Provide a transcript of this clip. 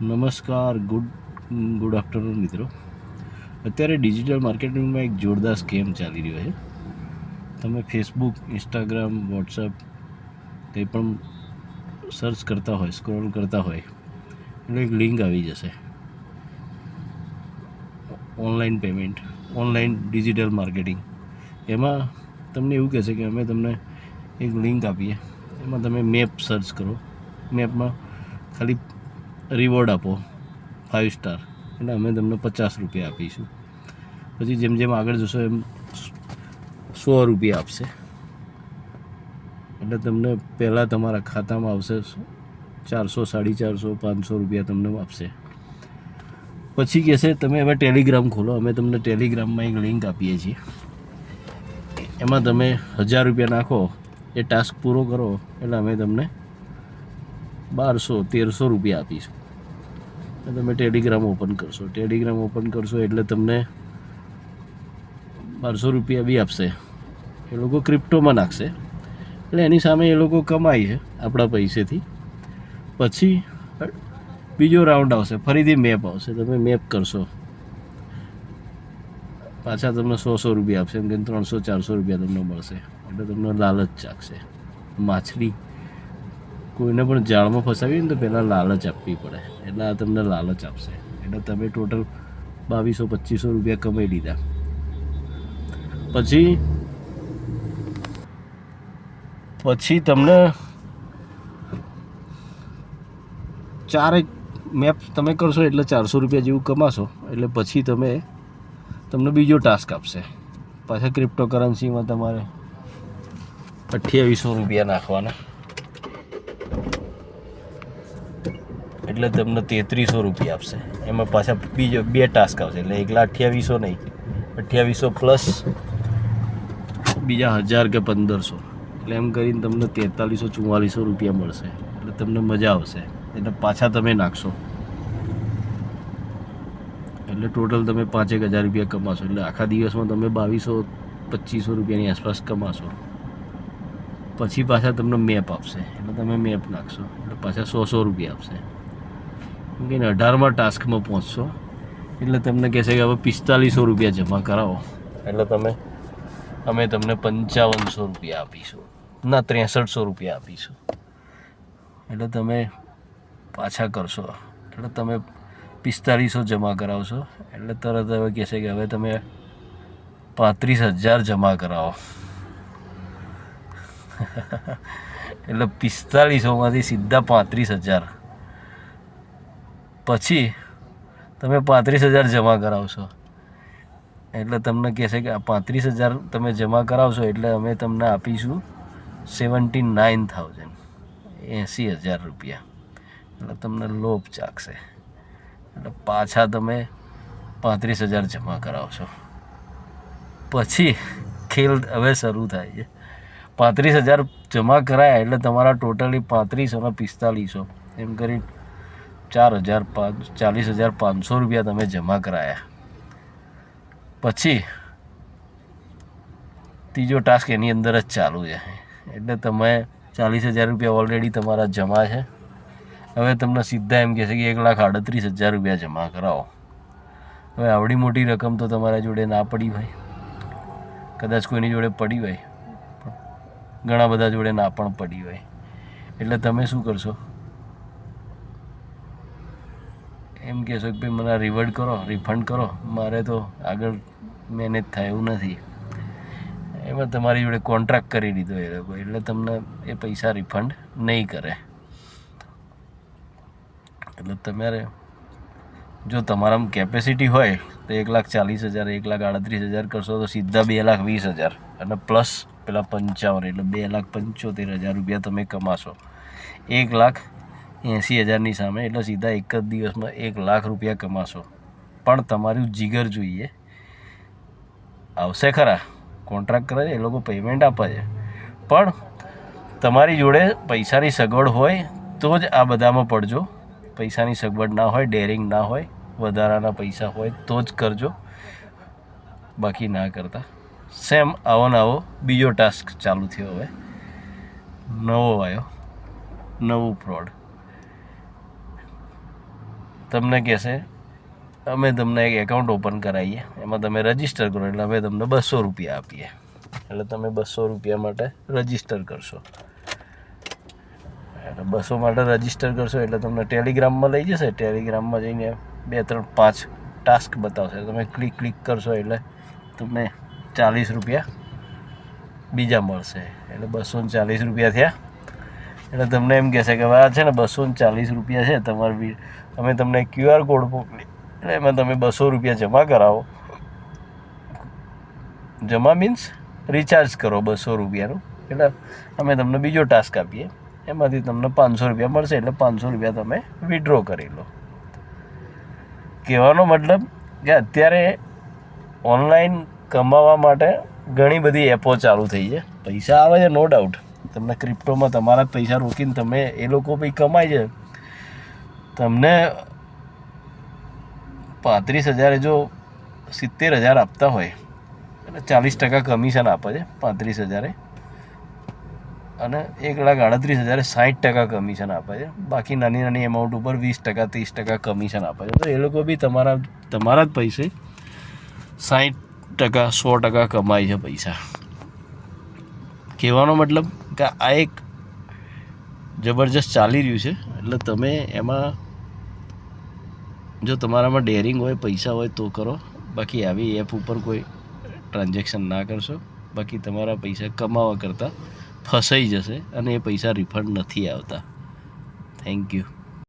નમસ્કાર, good afternoon મિત્રો. અત્યારે ડિજિટલ માર્કેટિંગમાં એક જોરદાર સ્કેમ ચાલી રહ્યો છે. તમે ફેસબુક, ઇન્સ્ટાગ્રામ, વોટ્સઅપ કંઈ પણ સર્ચ કરતા હોય, સ્ક્રોલ કરતા હોય એટલે એક લિંક આવી જશે. Online payment, online digital marketing. એમાં તમને એવું કહેશે કે અમે તમને એક લિંક આપીએ, એમાં તમે મેપ સર્ચ કરો. મેપમાં ખાલી રિવોર્ડ આપો 5 સ્ટાર, એટલે અમે તમને 50 રૂપિયા આપીશું. પછી જેમ જેમ આગળ જશો એમ 100 રૂપિયા આપશે. એટલે તમને પહેલાં તમારા ખાતામાં આવશે 400, 450, 500 રૂપિયા તમને આપશે. પછી કહેશે તમે હવે ટેલિગ્રામ ખોલો, અમે તમને ટેલિગ્રામમાં એક લિંક આપીએ છીએ. એમાં તમે 1000 રૂપિયા નાખો, એ ટાસ્ક પૂરો કરો એટલે અમે તમને 1200, 1300 રૂપિયા આપીશું. તમે ટેલિગ્રામ ઓપન કરશો એટલે તમને 1200 રૂપિયા બી આપશે. એ લોકો ક્રિપ્ટોમાં નાખશે, એટલે એની સામે એ લોકો કમાય છે આપણા પૈસેથી. પછી બીજો રાઉન્ડ આવશે, ફરીથી મેપ આવશે. તમે મેપ કરશો, પાછા તમને 100 રૂપિયા આપશે. એમ કે 300, 400 રૂપિયા તમને મળશે. એટલે તમને લાલચ જાગશે. માછલી કોઈને પણ જાળમાં ફસાવી ને તો પહેલાં લાલચ આપવી પડે, એટલે આ તમને લાલચ આપશે. એટલે તમે ટોટલ 2200-2500 રૂપિયા કમાઈ લીધા. પછી તમને 4 મેપ તમે કરશો એટલે 400 રૂપિયા જેવું કમાશો. એટલે પછી તમને બીજો ટાસ્ક આપશે. પાછા ક્રિપ્ટો કરન્સીમાં તમારે 2800 રૂપિયા નાખવાના, એટલે તમને 3300 રૂપિયા આપશે. એમાં પાછા બીજો 2 ટાસ્ક આવશે, એટલે 1,28,000 નહીં, 2800 પ્લસ બીજા 1000 કે 1500, એટલે એમ કરીને તમને 4300-4400 રૂપિયા મળશે. એટલે તમને મજા આવશે. એટલે પાછા તમે નાખશો એટલે ટોટલ તમે 5,000 રૂપિયા કમાશો. એટલે આખા દિવસમાં તમે 2200-2500 રૂપિયાની આસપાસ કમાશો. પછી પાછા તમને મેપ આપશે, એટલે તમે મેપ નાખશો એટલે પાછા 100 રૂપિયા આપશે. એમ કહીને 18મા ટાસ્કમાં પહોંચશો એટલે તમને કહેશે કે હવે 4500 રૂપિયા જમા કરાવો. એટલે અમે તમને 5500 રૂપિયા આપીશું, ના 6300 રૂપિયા આપીશું. એટલે તમે પાછા કરશો એટલે તમે 4500 જમા કરાવશો. એટલે તરત હવે કહેશે કે હવે તમે 35,000 જમા કરાવો. એટલે 4500માંથી સીધા 35,000. પછી તમે 35,000 જમા કરાવશો એટલે તમને કહેશે કે આ 35,000 તમે જમા કરાવશો એટલે અમે તમને આપીશું 79,000, 80,000 રૂપિયા. એટલે તમને લોભ જાગશે. એટલે પાછા તમે 35,000 જમા કરાવશો. પછી ખેલ હવે શરૂ થાય છે. 35,000 જમા કરાયા એટલે તમારા ટોટલી 35 અને 4500 એમ કરી 40,500 રૂપિયા તમે જમા કરાયા. પછી ત્રીજો ટાસ્ક એની અંદર જ ચાલુ છે. એટલે તમે 40,000 રૂપિયા ઓલરેડી તમારા જમા છે. હવે તમને સીધા એમ કહેશે કે 1,38,000 રૂપિયા જમા કરાવો. હવે આવડી મોટી રકમ તો તમારા જોડે ના પડી હોય, કદાચ કોઈની જોડે પડી હોય, ઘણા બધા જોડે ના પણ પડી હોય. એટલે તમે શું કરશો, એમ કહેશો કે ભાઈ મને રિફંડ કરો, મારે તો આગળ મેનેજ થાય એવું નથી. એમાં તમારી જોડે કોન્ટ્રાક્ટ કરી લીધો એ લોકો, એટલે તમને એ પૈસા રિફંડ નહીં કરે. એટલે તમારે જો તમારામાં કેપેસિટી હોય તો 1,40,000, 1,38,000 કરશો તો સીધા 2,20,000 અને પ્લસ પેલા 55, એટલે 2,75,000 રૂપિયા તમે કમાશો 1,80,000ની સામે. એટલે સીધા એક જ દિવસમાં 1,00,000 રૂપિયા કમાશો. પણ તમારું જીગર જોઈએ. આવશે ખરા, કોન્ટ્રાક્ટ કરે છે, એ લોકો પેમેન્ટ આપે છે, પણ તમારી જોડે પૈસાની સગવડ હોય તો જ આ બધામાં પડજો. પૈસાની સગવડ ના હોય, ડેરિંગ ના હોય, વધારાના પૈસા હોય તો જ કરજો, બાકી ના કરતા. સેમ આવો ને આવો બીજો ટાસ્ક ચાલુ થયો. હવે નવો આવ્યો, નવું ફ્રોડ. તમને કહેશે અમે તમને એક એકાઉન્ટ ઓપન કરાવીએ, એમાં તમે રજિસ્ટર કરો એટલે અમે તમને 200 રૂપિયા આપીએ. એટલે તમે 200 રૂપિયા માટે રજિસ્ટર કરશો. એટલે 200 માટે રજિસ્ટર કરશો એટલે તમને ટેલિગ્રામમાં લઈ જશે. ટેલિગ્રામમાં જઈને 2 3 5 ટાસ્ક બતાવશે. તમે ક્લિક કરશો એટલે તમને 40 રૂપિયા બીજા મળશે. એટલે 240 રૂપિયા થયા. એટલે તમને એમ કહેશે કે આ છે ને 240 રૂપિયા છે તમારી, અમે તમને QR કોડ મોકલી, એટલે એમાં તમે 200 રૂપિયા જમા કરાવો. જમા મીન્સ રિચાર્જ કરો 200 રૂપિયાનું. એટલે અમે તમને બીજો ટાસ્ક આપીએ, એમાંથી તમને 500 રૂપિયા મળશે. એટલે 500 રૂપિયા તમે વિડ્રો કરી લો. કહેવાનો મતલબ કે અત્યારે ઓનલાઈન કમાવા માટે ઘણી બધી એપો ચાલુ થઈ છે. પૈસા આવે છે નો ડાઉટ. તમને ક્રિપ્ટોમાં તમારા પૈસા રોકીને તમે એ લોકો બી કમાય છે. તમને 35,000 જો 70,000 આપતા હોય એટલે 40% કમિશન આપે છે 35,000, અને 1,38,000 60% કમિશન આપે છે. બાકી નાની નાની એમાઉન્ટ ઉપર 20% 30% કમિશન આપે છે. તો એ લોકો બી તમારા જ પૈસે 60% 100% કમાય છે પૈસા. કહેવાનો મતલબ કે આ એક જબરજસ્ત ચાલી રહ્યું છે. એટલે તમે એમાં જો તમારામાં ડેરિંગ હોય, પૈસા હોય તો કરો. બાકી આવી એપ ઉપર કોઈ ટ્રાન્ઝેક્શન ના કરશો. બાકી તમારા પૈસા કમાવા કરતાં ફસાઈ જશે અને એ પૈસા રિફંડ નથી આવતા. Thank you.